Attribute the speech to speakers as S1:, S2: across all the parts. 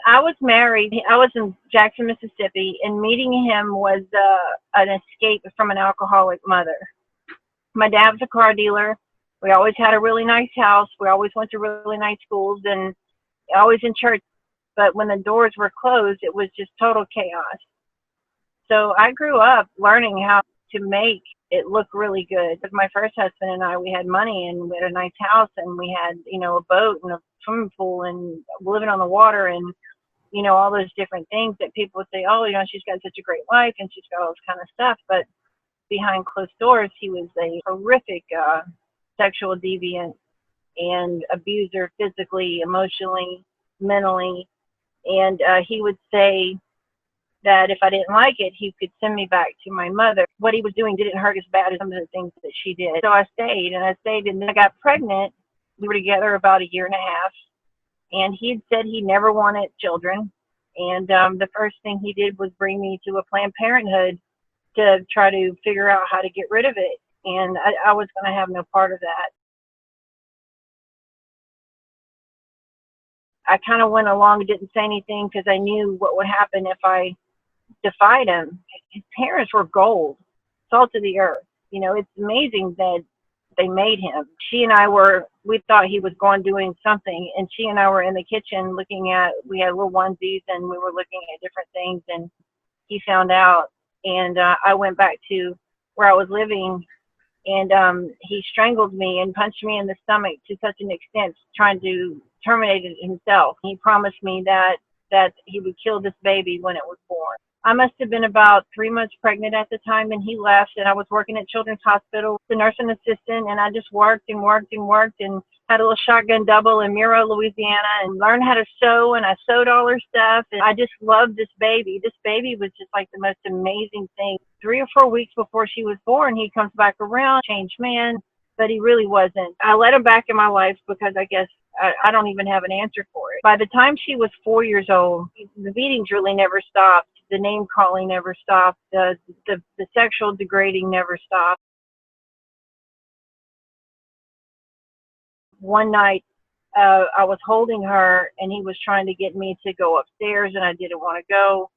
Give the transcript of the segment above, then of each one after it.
S1: I was married. I was in Jackson, Mississippi, and meeting him was an escape from an alcoholic mother. My dad was a car dealer. We always had a really nice house. We always went to really nice schools and always in church. But when the doors were closed, it was just total chaos. So I grew up learning how to make it look really good. With my first husband and I, we had money and we had a nice house and we had, a boat and a swimming pool and living on the water and, all those different things that people would say, oh, she's got such a great life and she's got all this kind of stuff. But behind closed doors, he was a horrific sexual deviant and abuser physically, emotionally, mentally. And he would say that if I didn't like it, he could send me back to my mother. What he was doing didn't hurt as bad as some of the things that she did. So I stayed, and then I got pregnant. We were together about a year and a half, and he had said he never wanted children. And the first thing he did was bring me to a Planned Parenthood to try to figure out how to get rid of it. And I was going to have no part of that. I kind of went along and didn't say anything because I knew what would happen if I defied him. His parents were gold, salt of the earth. It's amazing that they made him. We thought he was going doing something, and she and I were in the kitchen we had little onesies, and we were looking at different things, and he found out, and I went back to where I was living, and he strangled me and punched me in the stomach to such an extent, trying to terminate it himself. He promised me that he would kill this baby when it was born. I must have been about 3 months pregnant at the time, and he left, and I was working at Children's Hospital, the nursing assistant, and I just worked and worked and worked and had a little shotgun double in Miro, Louisiana, and learned how to sew, and I sewed all her stuff, and I just loved this baby. This baby was just like the most amazing thing. 3 or 4 weeks before she was born, he comes back around, changed man, but he really wasn't. I let him back in my life because I guess I don't even have an answer for it. By the time she was 4 years old, the beatings really never stopped. The name calling never stopped. The sexual degrading never stopped. One night, I was holding her, and he was trying to get me to go upstairs, and I didn't want to go.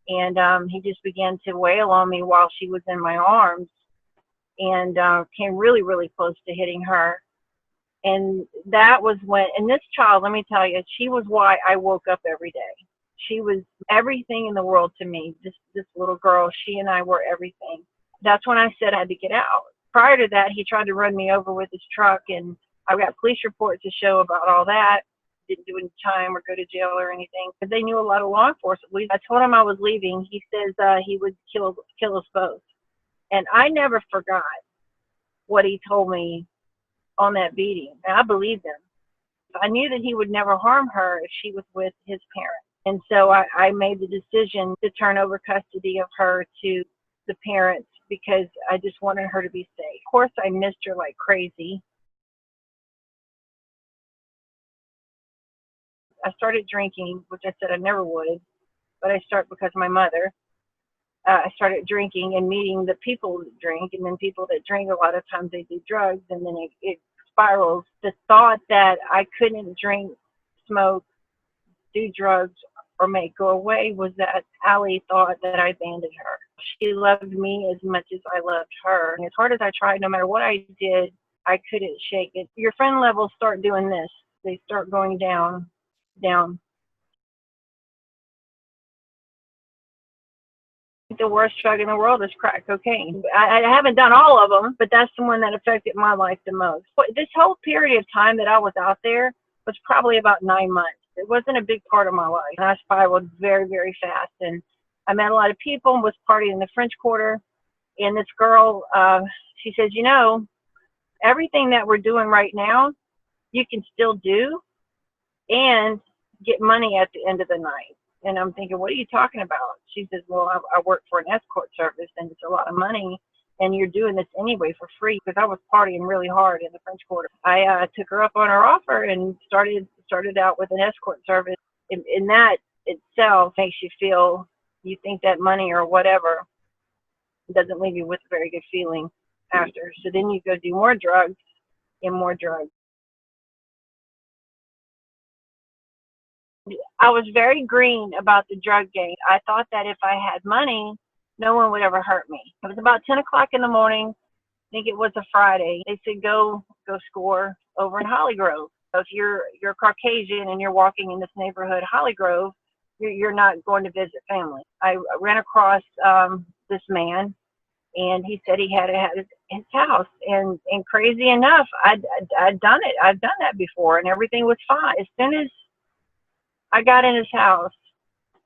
S1: And he just began to wail on me while she was in my arms, and came really, really close to hitting her. And that was and this child, let me tell you, she was why I woke up every day. She was everything in the world to me. This little girl, she and I were everything. That's when I said I had to get out. Prior to that, he tried to run me over with his truck, and I got police reports to show about all that. Didn't do any time or go to jail or anything, because they knew a lot of law enforcement. I told him I was leaving. He says he would kill us both, and I never forgot what he told me on that beating, and I believed him. I knew that he would never harm her if she was with his parents. And so I made the decision to turn over custody of her to the parents because I just wanted her to be safe. Of course, I missed her like crazy. I started drinking, which I said I never would, but I started because of my mother. I started drinking and meeting the people that drink, and then people that drink, a lot of times they do drugs, and then it spirals. The thought that I couldn't drink, smoke, do drugs, or make go away was that Allie thought that I abandoned her. She loved me as much as I loved her. And as hard as I tried, no matter what I did, I couldn't shake it. Your friend levels start doing this. They start going down, down. The worst drug in the world is crack cocaine. I haven't done all of them, but that's the one that affected my life the most. This whole period of time that I was out there was probably about 9 months. It wasn't a big part of my life. And I spiraled very, very fast. And I met a lot of people and was partying in the French Quarter. And this girl, she says, everything that we're doing right now, you can still do and get money at the end of the night. And I'm thinking, what are you talking about? She says, well, I work for an escort service, and it's a lot of money, and you're doing this anyway for free, because I was partying really hard in the French Quarter. I took her up on her offer and started out with an escort service. And that itself makes you feel, you think that money or whatever doesn't leave you with a very good feeling after. So then you go do more drugs and more drugs. I was very green about the drug game. I thought that if I had money, no one would ever hurt me. It was about 10 o'clock in the morning. I think it was a Friday. They said, go score over in Holly Grove. So if you're Caucasian and you're walking in this neighborhood, Holly Grove, you're not going to visit family. I ran across this man, and he said he had his house, and crazy enough, I'd done it. I've done that before, and everything was fine. As soon as I got in his house,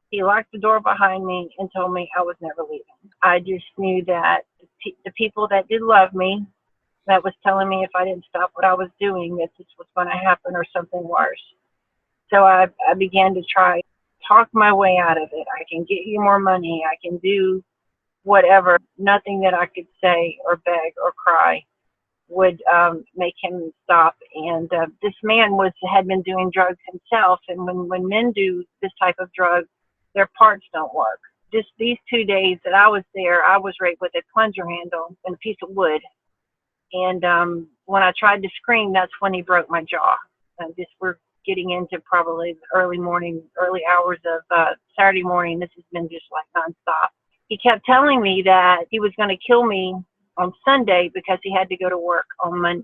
S1: he locked the door behind me and told me I was never leaving. I just knew that the people that did love me, that was telling me if I didn't stop what I was doing, that this was going to happen or something worse. So I began to try talk my way out of it. I can get you more money. I can do whatever. Nothing that I could say or beg or cry would make him stop. And this man had been doing drugs himself. And when men do this type of drug, their parts don't work. Just these 2 days that I was there, I was raped with a plunger handle and a piece of wood. And when I tried to scream, that's when he broke my jaw. We're getting into probably the early hours of Saturday morning. This has been just like nonstop. He kept telling me that he was going to kill me on Sunday because he had to go to work on Monday.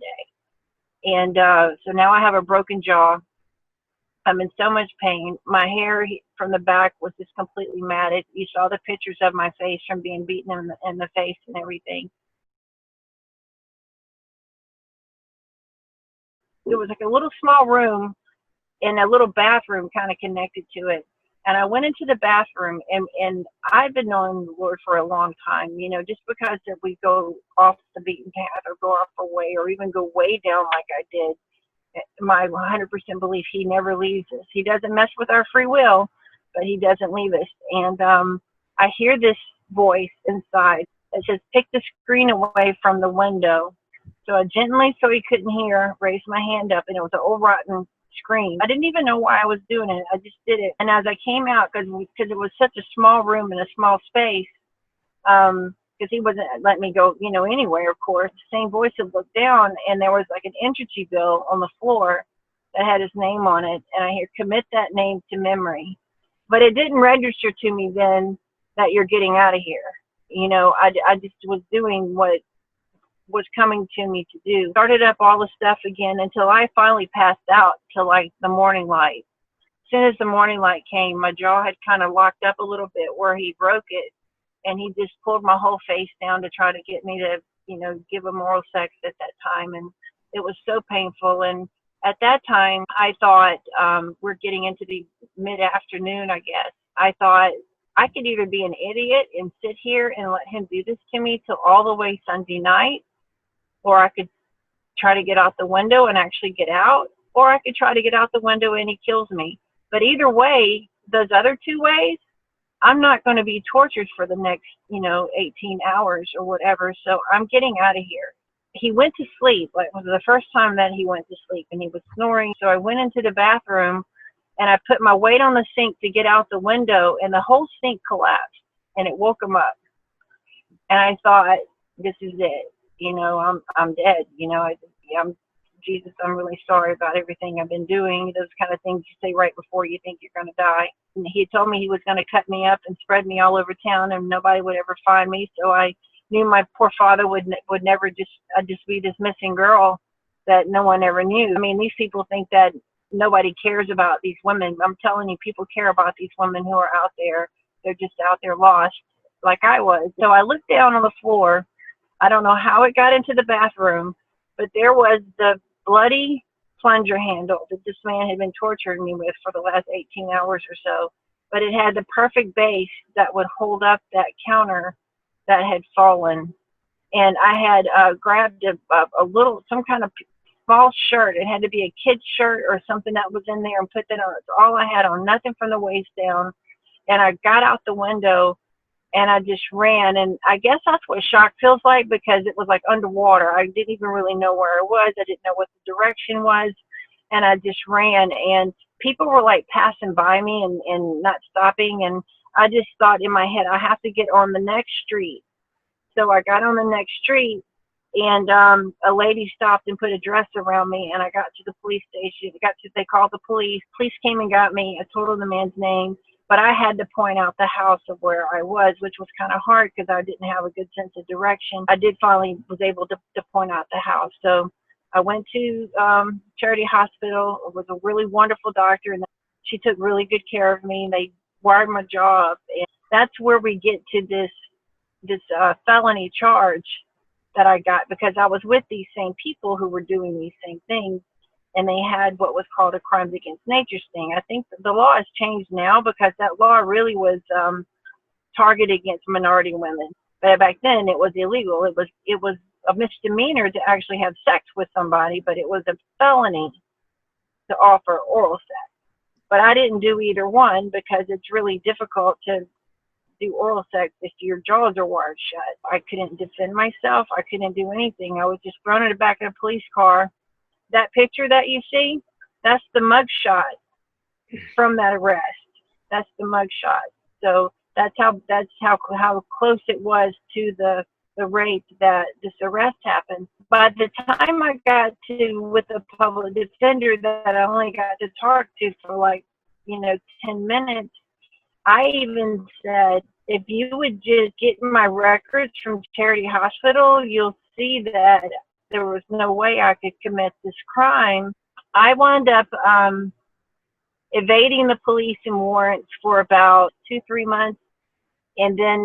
S1: And so now I have a broken jaw. I'm in so much pain. My hair from the back was just completely matted. You saw the pictures of my face from being beaten in the face and everything. It was like a little small room and a little bathroom kind of connected to it. And I went into the bathroom, and I've been knowing the Lord for a long time, just because that we go off the beaten path or go off a way or even go way down like I did, my 100% belief, he never leaves us. He doesn't mess with our free will, but he doesn't leave us. And I hear this voice inside that says, pick the screen away from the window. So I gently, so he couldn't hear, raised my hand up, and it was an old rotten screen. I didn't even know why I was doing it. I just did it. And as I came out, because it was such a small room and a small space, because he wasn't letting me go, anywhere, of course, the same voice had looked down, and there was like an energy bill on the floor that had his name on it. And I hear, commit that name to memory. But it didn't register to me then that you're getting out of here. I just was doing what was coming to me to do. Started up all the stuff again until I finally passed out to like the morning light. As soon as the morning light came, my jaw had kind of locked up a little bit where he broke it, and he just pulled my whole face down to try to get me to, give him oral sex at that time. And it was so painful. And at that time, I thought, we're getting into the mid-afternoon, I guess. I thought I could either be an idiot and sit here and let him do this to me till all the way Sunday night, or I could try to get out the window and actually get out, or I could try to get out the window and he kills me. But either way, those other two ways, I'm not going to be tortured for the next, 18 hours or whatever. So I'm getting out of here. He went to sleep. Like, it was the first time that he went to sleep, and he was snoring. So I went into the bathroom and I put my weight on the sink to get out the window, and the whole sink collapsed and it woke him up. And I thought, this is it. I'm dead. I'm Jesus. I'm really sorry about everything I've been doing. Those kind of things you say right before you think you're going to die. And he told me he was going to cut me up and spread me all over town, and nobody would ever find me. So I knew my poor father would never I'd just be this missing girl that no one ever knew. I mean, these people think that nobody cares about these women. I'm telling you, people care about these women who are out there. They're just out there lost like I was. So I looked down on the floor. I don't know how it got into the bathroom, but there was the bloody plunger handle that this man had been torturing me with for the last 18 hours or so. But it had the perfect base that would hold up that counter that had fallen. And I had grabbed a little, some kind of small shirt. It had to be a kid's shirt or something that was in there, and put that on. It's all I had on, nothing from the waist down. And I got out the window, and I just ran. And I guess that's what shock feels like, because it was like underwater. I didn't even really know where I was. I didn't know what the direction was. And I just ran, and people were like passing by me and not stopping. And I just thought in my head, I have to get on the next street. So I got on the next street, And a lady stopped and put a dress around me, and I got to the police station. They called the police. Police came and got me. I told them the man's name, but I had to point out the house of where I was, which was kind of hard because I didn't have a good sense of direction. I did finally was able to point out the house. So I went to Charity Hospital. It was a really wonderful doctor, and she took really good care of me. They wired my jaw, and that's where we get to this felony charge that I got, because I was with these same people who were doing these same things, and they had what was called a crimes against nature sting. I think the law has changed now, because that law really was targeted against minority women. But back then it was illegal. It was a misdemeanor to actually have sex with somebody, but it was a felony to offer oral sex. But I didn't do either one, because it's really difficult to do oral sex if your jaws are wired shut. I couldn't defend myself. I couldn't do anything. I was just thrown in the back of a police car. That picture that you see, that's the mug shot from that arrest. That's the mug shot. So that's how close it was to the rape that this arrest happened. By the time I got to with the public defender that I only got to talk to for 10 minutes, I even said, if you would just get my records from Charity Hospital, you'll see that there was no way I could commit this crime. I wound up evading the police and warrants for about 2-3 months. And then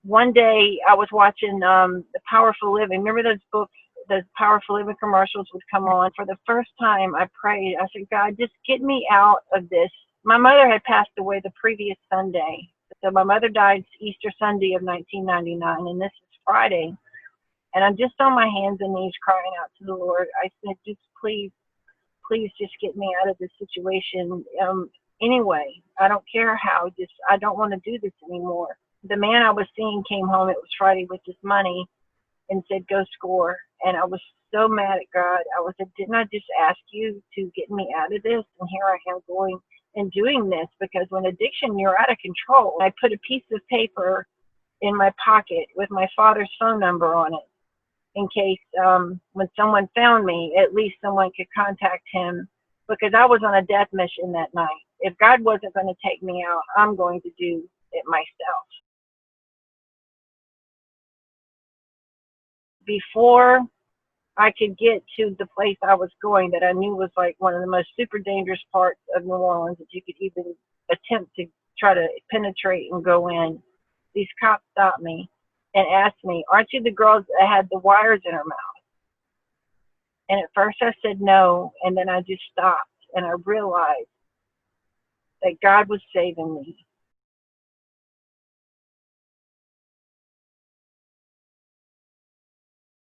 S1: one day I was watching The Powerful Living. Remember those books, those Powerful Living commercials would come on? For the first time, I prayed. I said, God, just get me out of this. My mother had passed away the previous Sunday. So my mother died Easter Sunday of 1999, and this is Friday. And I'm just on my hands and knees crying out to the Lord. I said, just please just get me out of this situation. Anyway, I don't care how, I don't want to do this anymore. The man I was seeing came home, it was Friday, with his money and said, go score. And I was so mad at God. I said, didn't I just ask you to get me out of this? And here I am going and doing this, because when addiction, you're out of control. I put a piece of paper in my pocket with my father's phone number on it, in case when someone found me, at least someone could contact him, because I was on a death mission that night. If God wasn't going to take me out, I'm going to do it myself. Before I could get to the place I was going, that I knew was like one of the most super dangerous parts of New Orleans that you could even attempt to try to penetrate and go in, these cops stopped me and asked me, aren't you the girl that had the wires in her mouth? And at first I said no, and then I just stopped, and I realized that God was saving me.